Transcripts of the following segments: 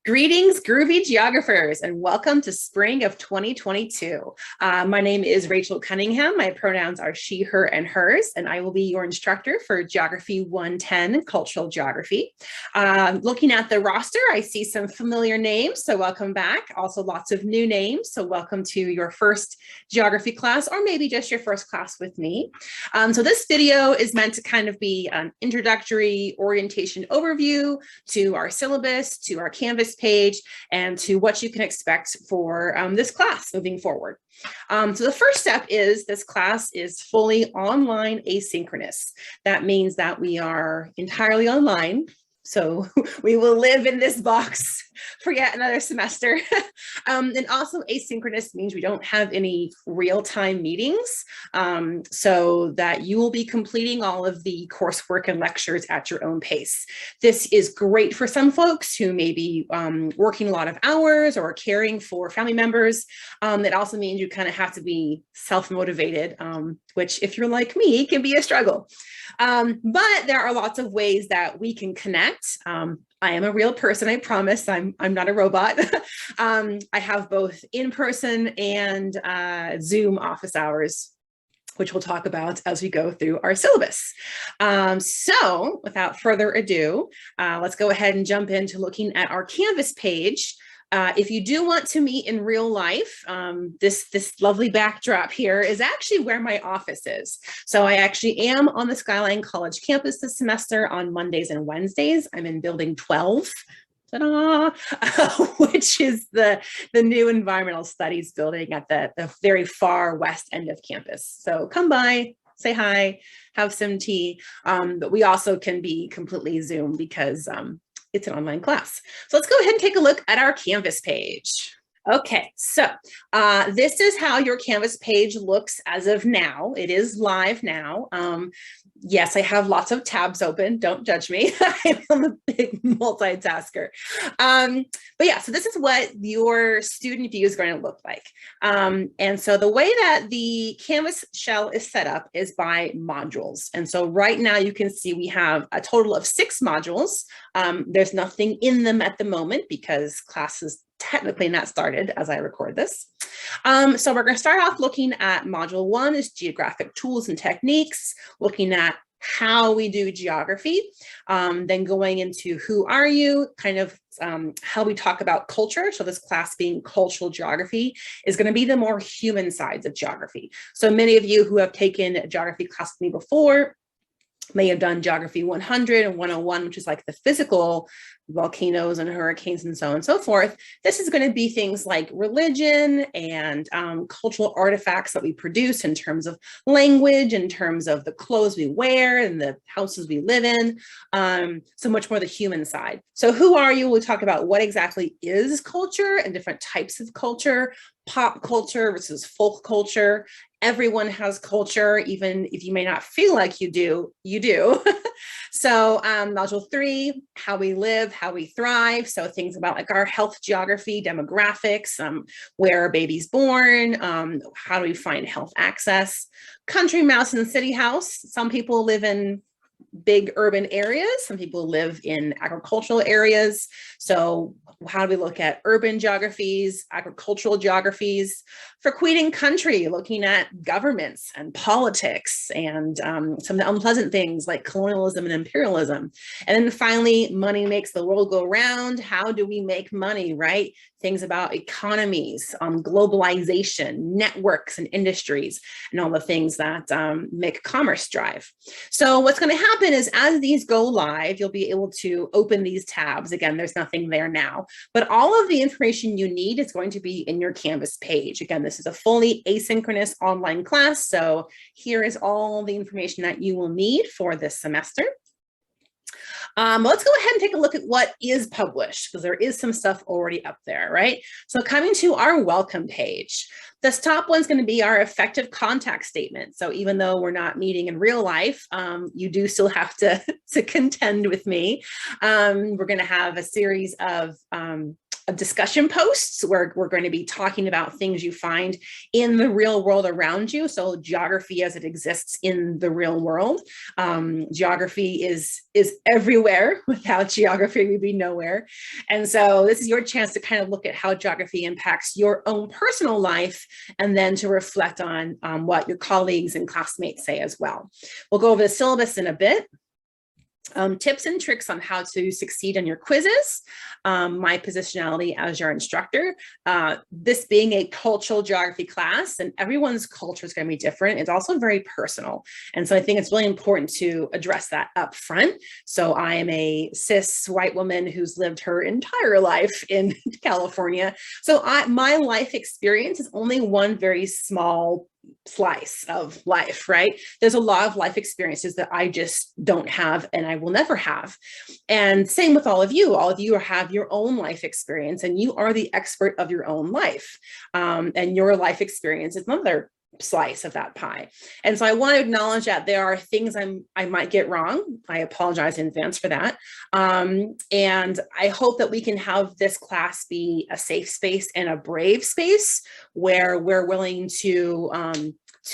Greetings, groovy geographers, and welcome to spring of 2022. My name is Rachel Cunningham. My pronouns are she, her, and hers, and I will be your instructor for Geography 110, Cultural Geography. Looking at the roster, I see some familiar names, so welcome back. Also lots of new names, so welcome to your first geography class, or maybe just your first class with me. So this video is meant to kind of be an introductory orientation overview to our syllabus, to our Canvas page, and to what you can expect for this class moving forward. So the first step is this class is fully online asynchronous. That means that we are entirely online. So we will live in this box for yet another semester. And also asynchronous means we don't have any real-time meetings, so that you will be completing all of the coursework and lectures at your own pace. This is great for some folks who may be working a lot of hours or caring for family members. It also means you kind of have to be self-motivated, which if you're like me, can be a struggle. But there are lots of ways that we can connect. I am a real person, I promise. I'm not a robot. I have both in-person and Zoom office hours, which we'll talk about as we go through our syllabus. So without further ado, let's go ahead and jump into looking at our Canvas page. If you do want to meet in real life, this lovely backdrop here is actually where my office is. So I actually am on the Skyline College campus this semester on Mondays and Wednesdays. I'm in building 12. Which is the new environmental studies building at the very far west end of campus. So come by, say hi, have some tea, but we also can be completely Zoom because it's an online class. So let's go ahead and take a look at our Canvas page. Okay, so this is how your Canvas page looks as of now. It is live now. Yes, I have lots of tabs open. Don't judge me. I'm a big multitasker. But yeah, so this is what your student view is going to look like. And so the way that the Canvas shell is set up is by modules. And so right now you can see we have a total of 6 modules. There's nothing in them at the moment because class is technically not started as I record this. So we're going to start off looking at module 1 is geographic tools and techniques, looking at how we do geography, then going into who are you, kind of how we talk about culture. So this class being cultural geography is going to be the more human sides of geography. So many of you who have taken a geography class with me before may have done Geography 100 and 101, which is like the physical volcanoes and hurricanes and so on and so forth. This is going to be things like religion and cultural artifacts that we produce in terms of language, in terms of the clothes we wear and the houses we live in. So much more the human side. So who are you? We'll talk about what exactly is culture and different types of culture, pop culture versus folk culture. Everyone has culture, even if you may not feel like you do, you do. So module 3, how we live, how we thrive. So things about like our health geography, demographics, where are babies born, how do we find health access, country mouse and city house. Some people live in big urban areas. Some people live in agricultural areas. So how do we look at urban geographies, agricultural geographies? For Queen and Country, looking at governments and politics and some of the unpleasant things like colonialism and imperialism. And then finally, money makes the world go round. How do we make money, right? Things about economies, globalization, networks and industries, and all the things that make commerce drive. So what's going to happen is as these go live, you'll be able to open these tabs. Again, there's nothing there now, but all of the information you need is going to be in your Canvas page. Again, this is a fully asynchronous online class. So here is all the information that you will need for this semester. Let's go ahead and take a look at what is published, because there is some stuff already up there, right? So coming to our welcome page, this top one's going to be our effective contact statement. So even though we're not meeting in real life, you do still have to contend with me. We're going to have a series of discussion posts where we're going to be talking about things you find in the real world around you. So geography as it exists in the real world. Geography is everywhere. Without geography, we'd be nowhere. And so this is your chance to kind of look at how geography impacts your own personal life, and then to reflect on what your colleagues and classmates say as well. We'll go over the syllabus in a bit. Tips and tricks on how to succeed in your quizzes, my positionality as your instructor. This being a cultural geography class, and everyone's culture is going to be different, it's also very personal. And so I think it's really important to address that up front. So I am a cis white woman who's lived her entire life in California. So my life experience is only one very small slice of life, right? There's a lot of life experiences that I just don't have and I will never have. And same with all of you have your own life experience, and you are the expert of your own life. And your life experience is another slice of that pie. And so I want to acknowledge that there are things I might get wrong. I apologize in advance for that. And I hope that we can have this class be a safe space and a brave space where we're willing to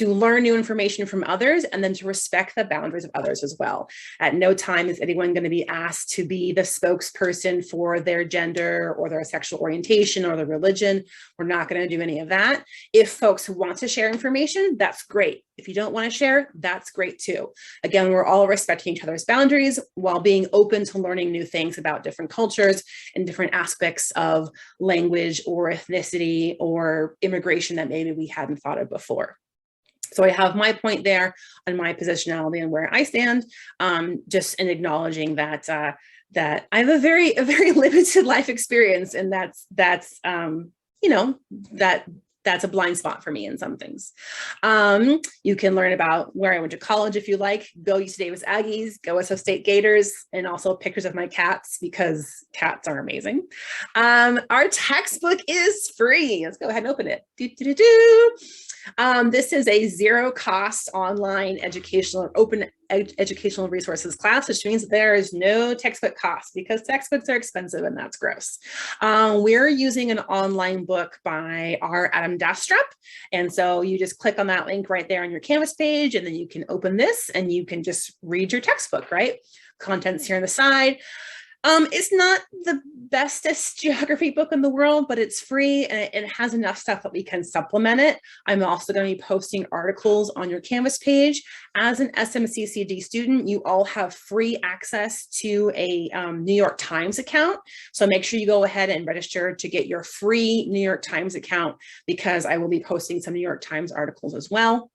learn new information from others, and then to respect the boundaries of others as well. At no time is anyone going to be asked to be the spokesperson for their gender or their sexual orientation or their religion. We're not going to do any of that. If folks want to share information, that's great. If you don't want to share, that's great too. Again, we're all respecting each other's boundaries while being open to learning new things about different cultures and different aspects of language or ethnicity or immigration that maybe we hadn't thought of before. So I have my point there on my positionality and where I stand, just in acknowledging that that I have a very limited life experience, and that's you know, that's a blind spot for me in some things. You can learn about where I went to college if you like. Go UC Davis Aggies, go SF State Gators, and also pictures of my cats because cats are amazing. Our textbook is free. Let's go ahead and open it. This is a zero cost online educational, open educational resources class, which means there is no textbook cost because textbooks are expensive and that's gross. We're using an online book by our Adam Dastrup. And so you just click on that link right there on your Canvas page, and then you can open this and you can just read your textbook, right? Contents here on the side. It's not the bestest geography book in the world, but it's free and it has enough stuff that we can supplement it. I'm also going to be posting articles on your Canvas page. As an SMCCD student, you all have free access to a New York Times account. So make sure you go ahead and register to get your free New York Times account, because I will be posting some New York Times articles as well.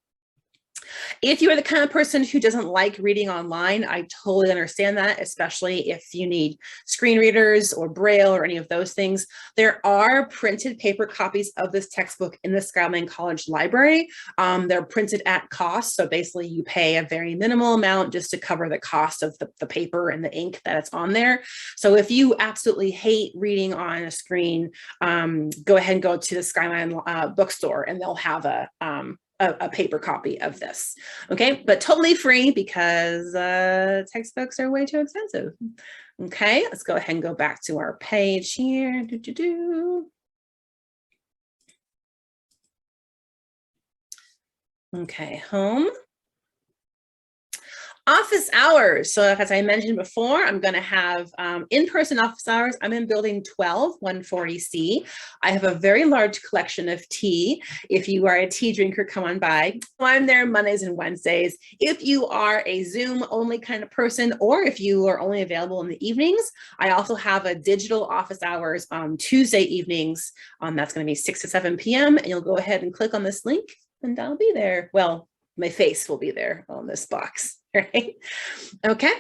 If you are the kind of person who doesn't like reading online, I totally understand that, especially if you need screen readers or Braille or any of those things. There are printed paper copies of this textbook in the Skyline College library. They're printed at cost, so basically you pay a very minimal amount just to cover the cost of the paper and the ink that it's on there. So if you absolutely hate reading on a screen, go ahead and go to the Skyline bookstore and they'll have a paper copy of this. Okay, but totally free because textbooks are way too expensive. Okay, let's go ahead and go back to our page here. Okay, home. Office hours. So as I mentioned before, I'm going to have in-person office hours. I'm in building 12, 140C. I have a very large collection of tea. If you are a tea drinker, come on by. I'm there Mondays and Wednesdays. If you are a Zoom only kind of person, or if you are only available in the evenings, I also have a digital office hours on Tuesday evenings. That's going to be 6 to 7 p.m. And you'll go ahead and click on this link and I'll be there. Well, my face will be there on this box. Right? Okay.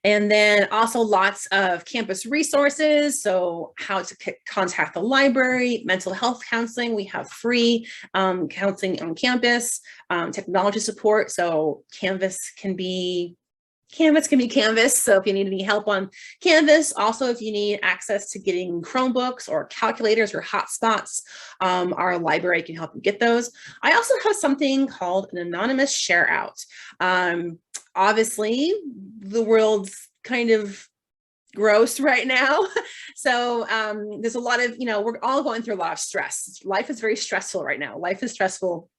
And then also lots of campus resources. So how to contact the library, mental health counseling. We have free counseling on campus, technology support. So Canvas can be Canvas. So if you need any help on Canvas, also if you need access to getting Chromebooks or calculators or hotspots, our library can help you get those. I also have something called an anonymous share out. Obviously, the world's kind of gross right now. So there's a lot of, we're all going through a lot of stress. Life is very stressful right now. Life is stressful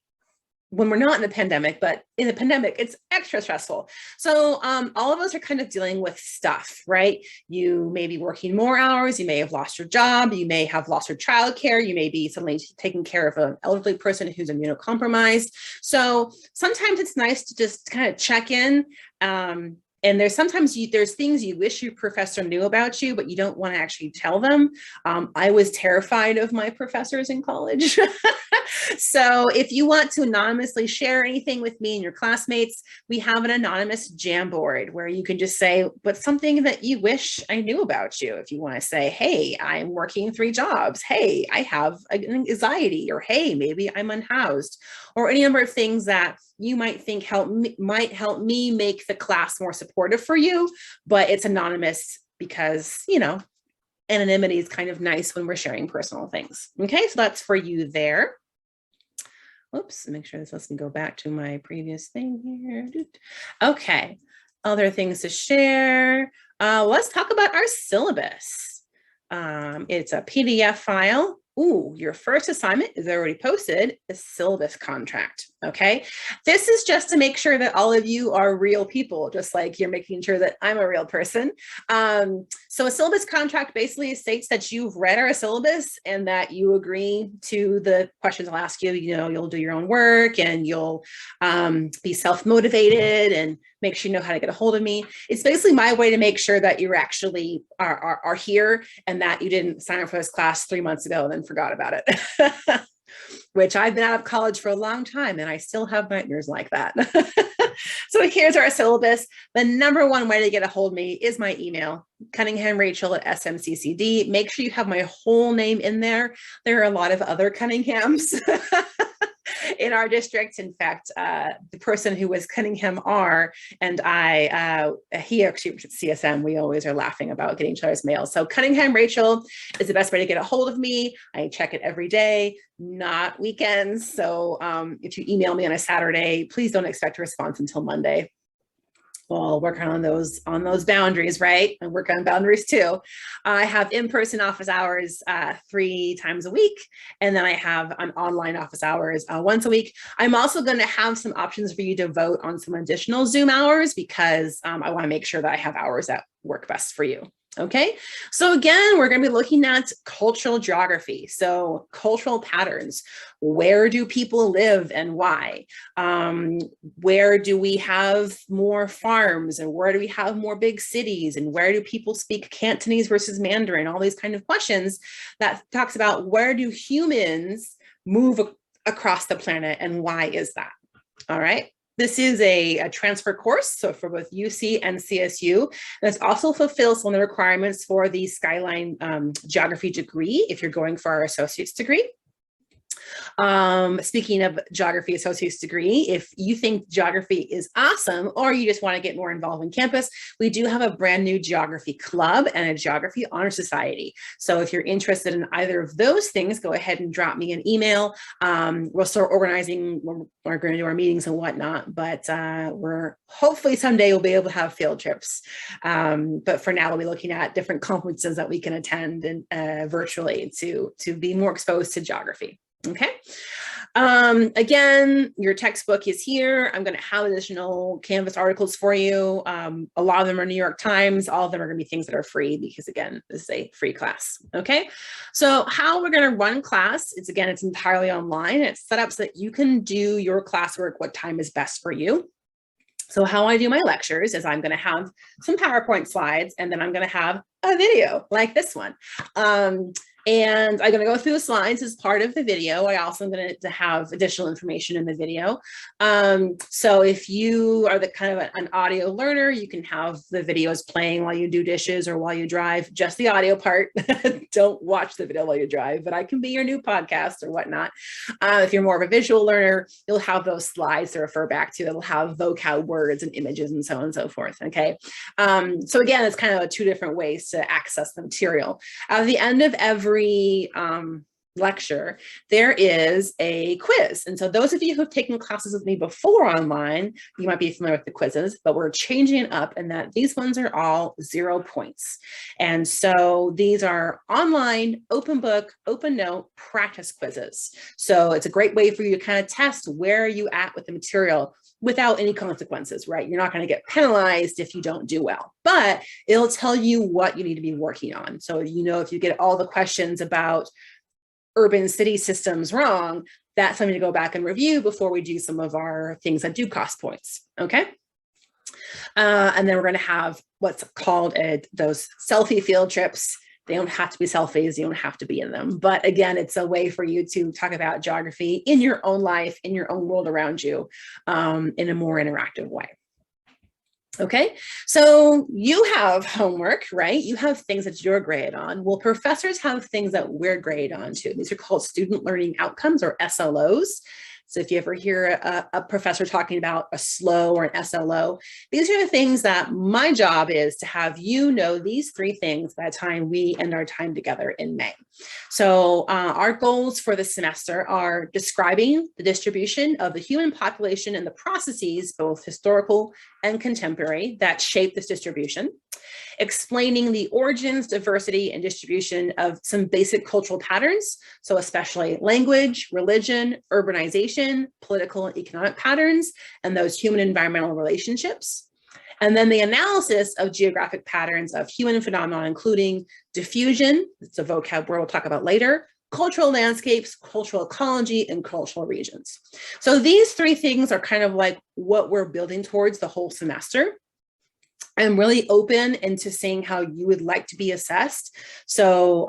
when we're not in the pandemic, but in the pandemic, it's extra stressful. So all of us are kind of dealing with stuff, right? You may be working more hours. You may have lost your job. You may have lost your childcare. You may be suddenly taking care of an elderly person who's immunocompromised. So sometimes it's nice to just kind of check in. And there's sometimes there's things you wish your professor knew about you, but you don't want to actually tell them. I was terrified of my professors in college. So if you want to anonymously share anything with me and your classmates, we have an anonymous Jamboard where you can just say, but something that you wish I knew about you. If you want to say, hey, I'm working 3 jobs. Hey, I have anxiety, or hey, maybe I'm unhoused, or any number of things that you might think might help me make the class more supportive for you, but it's anonymous because, anonymity is kind of nice when we're sharing personal things. Okay, so that's for you there. Oops, make sure this doesn't go back to my previous thing here. Okay, other things to share. Let's talk about our syllabus. It's a PDF file. Ooh, your first assignment is already posted, a syllabus contract, okay? This is just to make sure that all of you are real people, just like you're making sure that I'm a real person. So a syllabus contract basically states that you've read our syllabus and that you agree to the questions I'll ask you. You'll do your own work and you'll be self-motivated and make sure you know how to get a hold of me. It's basically my way to make sure that you're actually are here and that you didn't sign up for this class 3 months ago and then forgot about it, which I've been out of college for a long time and I still have nightmares like that. So here's our syllabus. The number one way to get a hold of me is my email, CunninghamRachel@smccd. Make sure you have my whole name in there. There are a lot of other Cunninghams in our district. In fact, the person who was Cunningham R and he actually was at CSM. We always are laughing about getting each other's mail. So Cunningham Rachel is the best way to get a hold of me. I check it every day, not weekends. So if you email me on a Saturday, please don't expect a response until Monday. We'll work on those boundaries, right? And work on boundaries too. I have in-person office hours 3 times a week, and then I have an online office hours once a week. I'm also going to have some options for you to vote on some additional Zoom hours because I want to make sure that I have hours that work best for you. Okay, so again, we're going to be looking at cultural geography. So cultural patterns. Where do people live and why? Where do we have more farms and where do we have more big cities? And where do people speak Cantonese versus Mandarin? All these kind of questions that talks about where do humans move across the planet and why is that? All right. This is a transfer course, so for both UC and CSU. This also fulfills some of the requirements for the Skyline Geography degree if you're going for our associate's degree. Speaking of geography associate's degree, if you think geography is awesome or you just want to get more involved in campus, we do have a brand new geography club and a geography honor society. So if you're interested in either of those things, go ahead and drop me an email. We'll start organizing, we're going to do our meetings and whatnot, but we're hopefully someday we'll be able to have field trips. But for now, we'll be looking at different conferences that we can attend and virtually to be more exposed to geography. Okay. Again, your textbook is here. I'm going to have additional Canvas articles for you. A lot of them are New York Times. All of them are going to be things that are free because again, this is a free class. Okay. So how we're going to run class, it's entirely online. It's set up so that you can do your classwork what time is best for you. So how I do my lectures is I'm going to have some PowerPoint slides and then I'm going to have a video like this one. And I'm going to go through the slides as part of the video. I also am going to have additional information in the video. So if you are the kind of an audio learner, you can have the videos playing while you do dishes or while you drive, just the audio part. Don't watch the video while you drive, but I can be your new podcast or whatnot. If you're more of a visual learner, you'll have those slides to refer back to. It'll have vocab words and images and so on and so forth. Okay. So again, it's kind of 2 different ways to access the material. At the end of every lecture, there is a quiz. And so those of you who have taken classes with me before online, you might be familiar with the quizzes, but we're changing it up in that these ones are all 0 points. And so these are online, open book, open note practice quizzes. So it's a great way for you to kind of test where are you at with the material without any consequences, right? You're not going to get penalized if you don't do well, but it'll tell you what you need to be working on. So, you know, if you get all the questions about urban city systems wrong, that's something to go back and review before we do some of our things that do cost points, okay? And then we're going to have what's called those selfie field trips. They don't have to be selfies, you don't have to be in them. But again, it's a way for you to talk about geography in your own life, in your own world around you, in a more interactive way. Okay, so you have homework, right? You have things that you're graded on. Well, professors have things that we're graded on too. These are called student learning outcomes, or SLOs. So if you ever hear a professor talking about a SLO or an SLO, these are the things that my job is to have you know these 3 things by the time we end our time together in May. So our goals for the semester are describing the distribution of the human population and the processes, both historical and contemporary, that shape this distribution, explaining the origins, diversity, and distribution of some basic cultural patterns, so especially language, religion, urbanization, political and economic patterns, and those human environmental relationships. And then the analysis of geographic patterns of human phenomena, including diffusion, it's a vocab word we'll talk about later, cultural landscapes, cultural ecology, and cultural regions. So these 3 things are kind of like what we're building towards the whole semester. I'm really open into seeing how you would like to be assessed. So,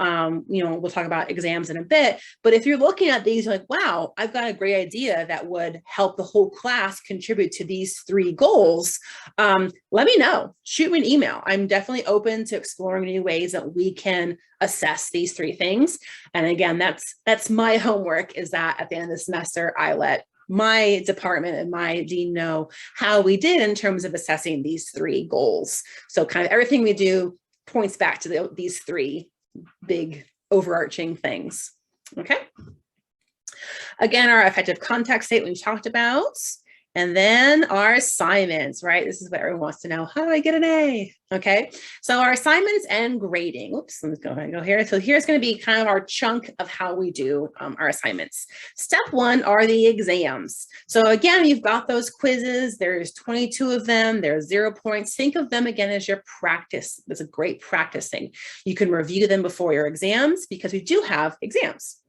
you know, we'll talk about exams in a bit, but if you're looking at these, you're like, wow, I've got a great idea that would help the whole class contribute to these 3 goals, let me know, shoot me an email. I'm definitely open to exploring new ways that we can assess these 3 things. And again, that's my homework, is that at the end of the semester, I let my department and my dean know how we did in terms of assessing these 3 goals. So kind of everything we do points back to these 3 big overarching things. Okay. Again, our effective contact statement we talked about. And then our assignments, right? This is what everyone wants to know. How do I get an A? Okay, so our assignments and grading. Oops, let me go ahead and go here. So here's going to be kind of our chunk of how we do our assignments. Step 1 are the exams. So again, you've got those quizzes. There's 22 of them. There's 0 points. Think of them again as your practice. It's a great practice thing. You can review them before your exams because we do have exams.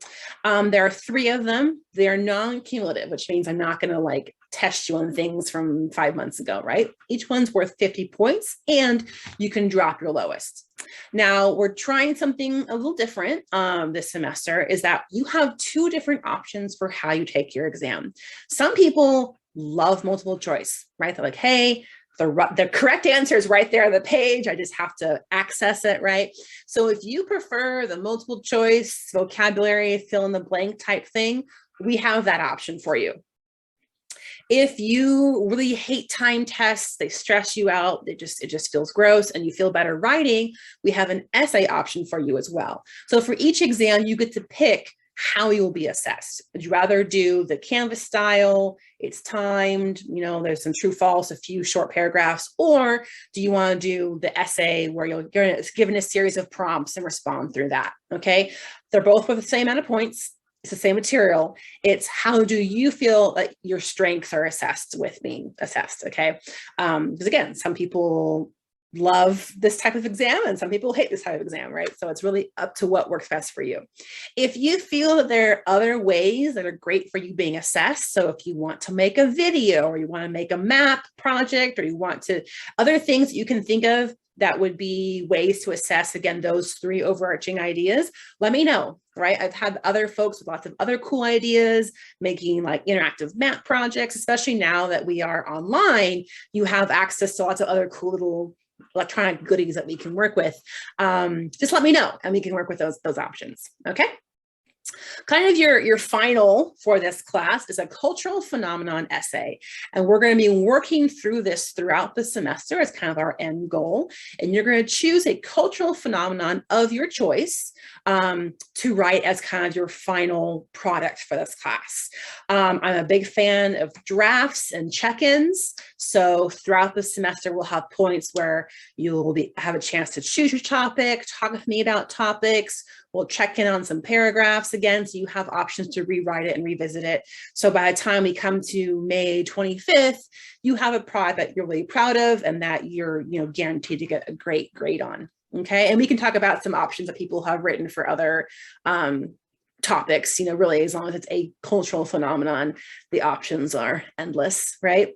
There are 3 of them. They're non-cumulative, which means I'm not going to like test you on things from 5 months ago, right? Each one's worth 50 points and you can drop your lowest. Now we're trying something a little different this semester, is that you have 2 different options for how you take your exam. Some people love multiple choice, right? They're like, hey, the correct answer is right there on the page. I just have to access it, right? So if you prefer the multiple choice, vocabulary, fill in the blank type thing, we have that option for you. If you really hate time tests, they stress you out, it just feels gross, and you feel better writing, we have an essay option for you as well. So for each exam, you get to pick how you will be assessed. Would you rather do the Canvas style, it's timed, you know, there's some true false, a few short paragraphs, or do you want to do the essay where you're given a series of prompts and respond through that, okay? They're both with the same amount of points. It's the same material. It's how do you feel like your strengths are assessed with being assessed, okay? Because again, some people love this type of exam and some people hate this type of exam, right? So it's really up to what works best for you. If you feel that there are other ways that are great for you being assessed, so if you want to make a video or you want to make a map project or you want to, other things that you can think of that would be ways to assess, again, those 3 overarching ideas, let me know, right? I've had other folks with lots of other cool ideas, making like interactive map projects, especially now that we are online, you have access to lots of other cool little electronic goodies that we can work with. Just let me know and we can work with those options, okay? Kind of your final for this class is a cultural phenomenon essay. And we're going to be working through this throughout the semester as kind of our end goal. And you're going to choose a cultural phenomenon of your choice to write as kind of your final product for this class. I'm a big fan of drafts and check-ins. So throughout the semester, we'll have points where you'll have a chance to choose your topic, talk with me about topics. We'll check in on some paragraphs again, so you have options to rewrite it and revisit it. So by the time we come to May 25th, you have a product that you're really proud of and that you're guaranteed to get a great grade on. Okay, and we can talk about some options that people have written for other topics, really, as long as it's a cultural phenomenon, the options are endless, right?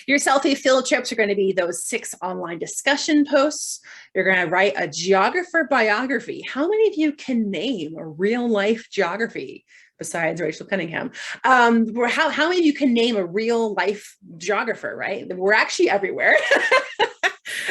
Your selfie field trips are going to be those 6 online discussion posts. You're going to write a geographer biography. How many of you can name a real life geography besides Rachel Cunningham? How many of you can name a real life geographer, right? We're actually everywhere.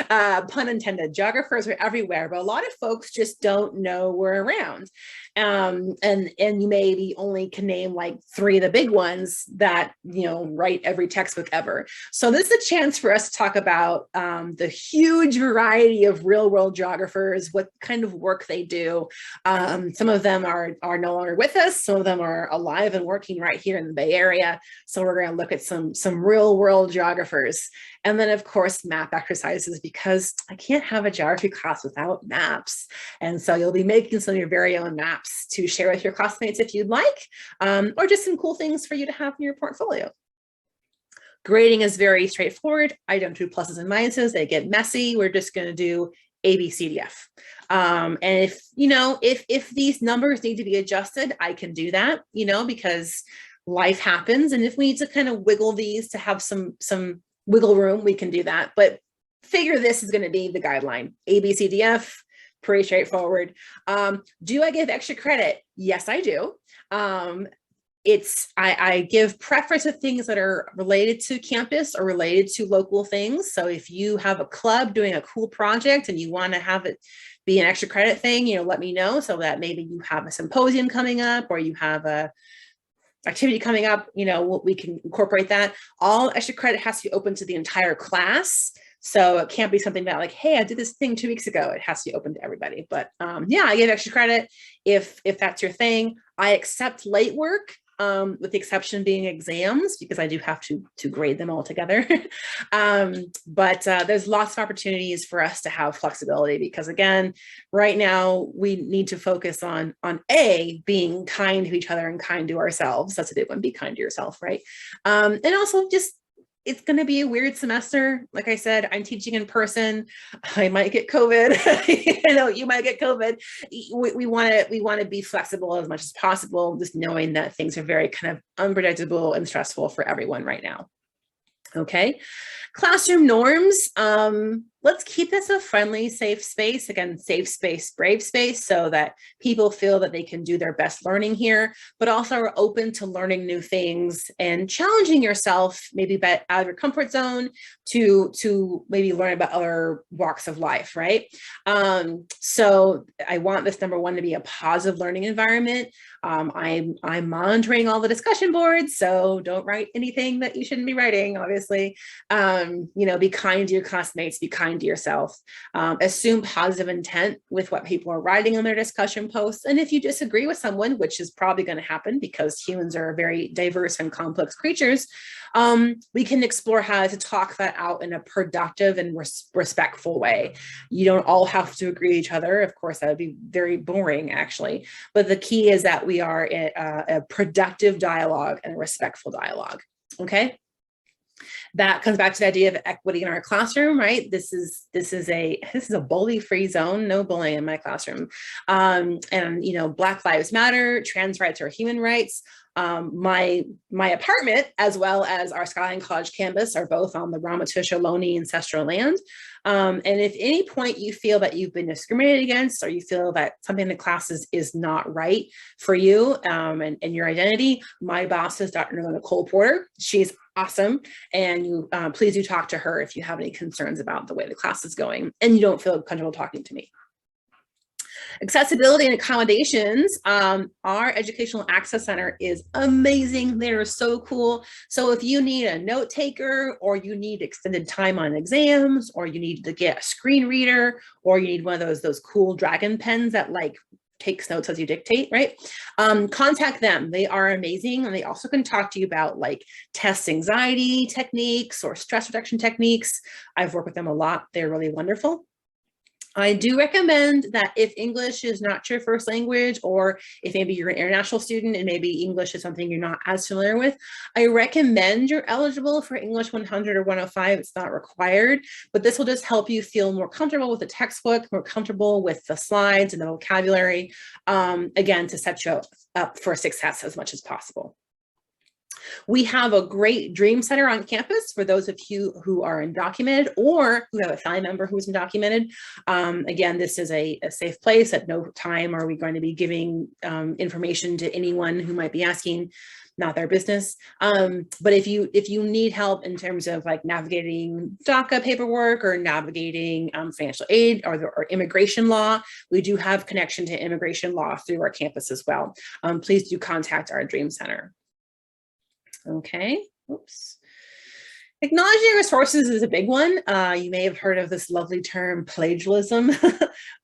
Pun intended, geographers are everywhere, but a lot of folks just don't know we're around. And you maybe only can name like 3 of the big ones that, write every textbook ever. So this is a chance for us to talk about the huge variety of real world geographers, what kind of work they do. Some of them are no longer with us. Some of them are alive and working right here in the Bay Area. So we're going to look at some real world geographers. And then, of course, map exercises, because I can't have a geography class without maps. And so you'll be making some of your very own maps to share with your classmates if you'd like, or just some cool things for you to have in your portfolio. Grading is very straightforward. I don't do pluses and minuses. They get messy. We're just going to do A, B, C, D, F. And if these numbers need to be adjusted, I can do that, because life happens. And if we need to kind of wiggle these to have some wiggle room, we can do that. But figure this is going to be the guideline. A, B, C, D, F, pretty straightforward. Do I give extra credit? Yes, I do. I give preference to things that are related to campus or related to local things. So if you have a club doing a cool project and you want to have it be an extra credit thing, let me know, so that maybe you have a symposium coming up or you have a activity coming up, we can incorporate that. All extra credit has to be open to the entire class. So it can't be something that like, hey, I did this thing 2 weeks ago. It has to be open to everybody. But yeah, I give extra credit if that's your thing. I accept late work, with the exception being exams, because I do have to grade them all together. But there's lots of opportunities for us to have flexibility, because again, right now we need to focus on A, being kind to each other and kind to ourselves. That's a big one, be kind to yourself, right? And also just, it's going to be a weird semester. Like I said, I'm teaching in person. I might get COVID. You might get COVID. We want to be flexible as much as possible, just knowing that things are very kind of unpredictable and stressful for everyone right now. Okay. Classroom norms. Let's keep this a friendly, safe space. Again, safe space, brave space, so that people feel that they can do their best learning here, but also are open to learning new things and challenging yourself, maybe out of your comfort zone to maybe learn about other walks of life, right? So I want this, number one, to be a positive learning environment. I'm monitoring all the discussion boards, so don't write anything that you shouldn't be writing, obviously. Be kind to your classmates, be kind to yourself. Assume positive intent with what people are writing on their discussion posts. And if you disagree with someone, which is probably going to happen because humans are very diverse and complex creatures, we can explore how to talk that out in a productive and respectful way. You don't all have to agree with each other. Of course, that would be very boring, actually. But the key is that we are a productive dialogue and a respectful dialogue. Okay. That comes back to the idea of equity in our classroom, right? This is a bully-free zone, no bullying in my classroom. And Black Lives Matter, trans rights are human rights. My apartment, as well as our Skyline College campus, are both on the Ramaytush Ohlone ancestral land. And if any point you feel that you've been discriminated against, or you feel that something in the classes is not right for you and your identity, my boss is Dr. Nicole Porter. She's awesome. And you please do talk to her if you have any concerns about the way the class is going and you don't feel comfortable talking to me. Accessibility and accommodations. Our Educational Access Center is amazing. They're so cool. So if you need a note taker, or you need extended time on exams, or you need to get a screen reader, or you need one of those cool dragon pens that like takes notes as you dictate, right? Contact them. They are amazing. And they also can talk to you about like test anxiety techniques or stress reduction techniques. I've worked with them a lot. They're really wonderful. I do recommend that if English is not your first language, or if maybe you're an international student and maybe English is something you're not as familiar with, I recommend you're eligible for English 100 or 105. It's not required, but this will just help you feel more comfortable with the textbook, more comfortable with the slides and the vocabulary, again, to set you up for success as much as possible. We have a great Dream Center on campus for those of you who are undocumented or who have a family member who is undocumented. Again, this is a safe place. At no time are we going to be giving information to anyone who might be asking, not their business. But if you need help in terms of like navigating DACA paperwork or navigating financial aid or immigration law, we do have connection to immigration law through our campus as well. Please do contact our Dream Center. Okay, oops. Acknowledging your sources is a big one. You may have heard of this lovely term, plagiarism.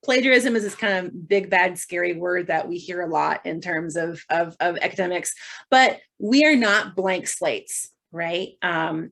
Plagiarism is this kind of big, bad, scary word that we hear a lot in terms of academics, but we are not blank slates, right?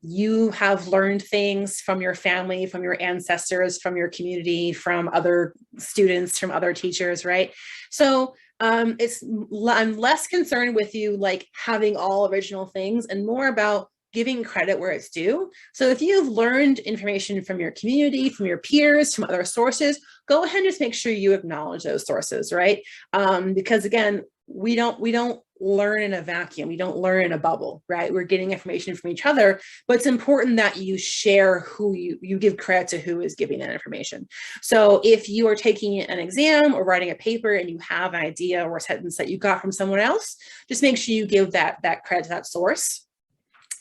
You have learned things from your family, from your ancestors, from your community, from other students, from other teachers, right? So I'm less concerned with you like having all original things and more about giving credit where it's due. So if you've learned information from your community, from your peers, from other sources, go ahead and just make sure you acknowledge those sources, right? Because again, we don't learn in a vacuum. We don't learn in a bubble, right? We're getting information from each other, but it's important that you share who you give credit to who is giving that information. So if you are taking an exam or writing a paper and you have an idea or a sentence that you got from someone else, just make sure you give that credit to that source.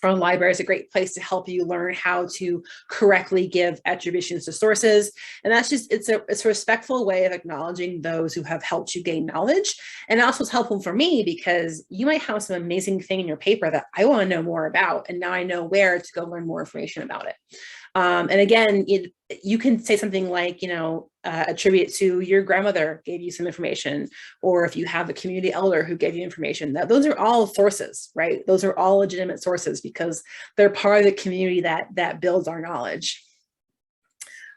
Our library is a great place to help you learn how to correctly give attributions to sources. And that's just, it's a respectful way of acknowledging those who have helped you gain knowledge. And also it's helpful for me because you might have some amazing thing in your paper that I want to know more about. And now I know where to go learn more information about it. And again, you can say something like, attribute to your grandmother gave you some information, or if you have a community elder who gave you information. Those are all sources, right? Those are all legitimate sources because they're part of the community that builds our knowledge.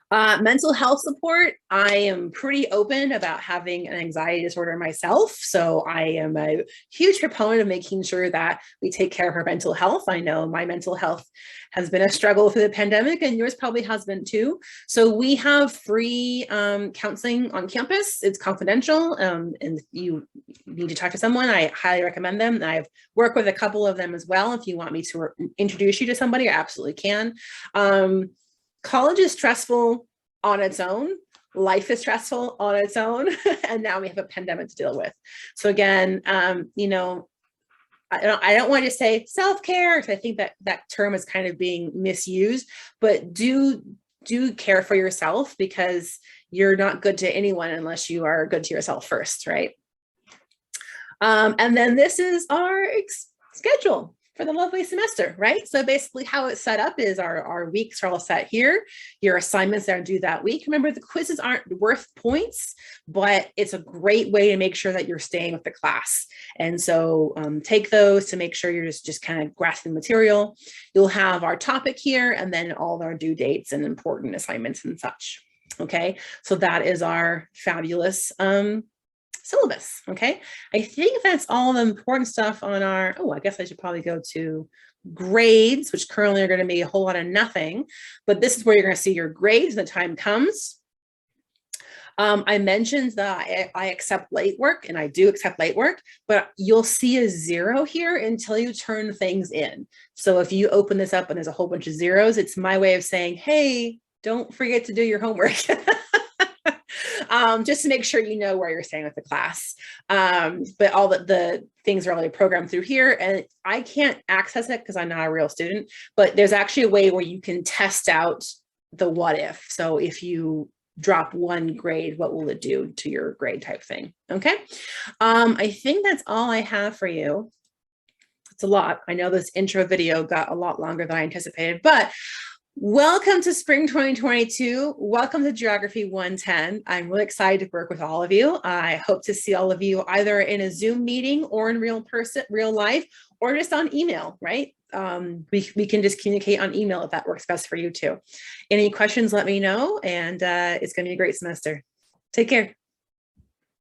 Mental health support. I am pretty open about having an anxiety disorder myself. So I am a huge proponent of making sure that we take care of our mental health. I know my mental health has been a struggle through the pandemic and yours probably has been too. So we have free counseling on campus. It's confidential and you need to talk to someone. I highly recommend them. I've worked with a couple of them as well. If you want me to introduce you to somebody, I absolutely can. College is stressful on its own. Life is stressful on its own. And now we have a pandemic to deal with. So again, I don't want to say self-care, because I think that term is kind of being misused, but do care for yourself, because you're not good to anyone unless you are good to yourself first, right? And then this is our schedule for the lovely semester, right? So basically how it's set up is our weeks are all set here. Your assignments are due that week. Remember, the quizzes aren't worth points, but it's a great way to make sure that you're staying with the class. And so take those to make sure you're just kind of grasping the material. You'll have our topic here and then all of our due dates and important assignments and such. Okay, so that is our fabulous syllabus. Okay, I think that's all the important stuff on our, I guess I should probably go to grades, which currently are going to be a whole lot of nothing, but this is where you're going to see your grades when the time comes. I mentioned that I accept late work, and I do accept late work, but you'll see a 0 here until you turn things in. So if you open this up and there's a whole bunch of zeros, it's my way of saying, hey, don't forget to do your homework. Just to make sure you know where you're staying with the class. But all the things are already programmed through here, and I can't access it because I'm not a real student, but there's actually a way where you can test out the what if. So if you drop one grade, what will it do to your grade type thing? Okay. I think that's all I have for you. It's a lot. I know this intro video got a lot longer than I anticipated, but welcome to spring 2022. Welcome to Geography 110. I'm really excited to work with all of you. I hope to see all of you either in a Zoom meeting or in real life, or just on email, right? We can just communicate on email if that works best for you too. Any questions, let me know. And it's going to be a great semester. Take care.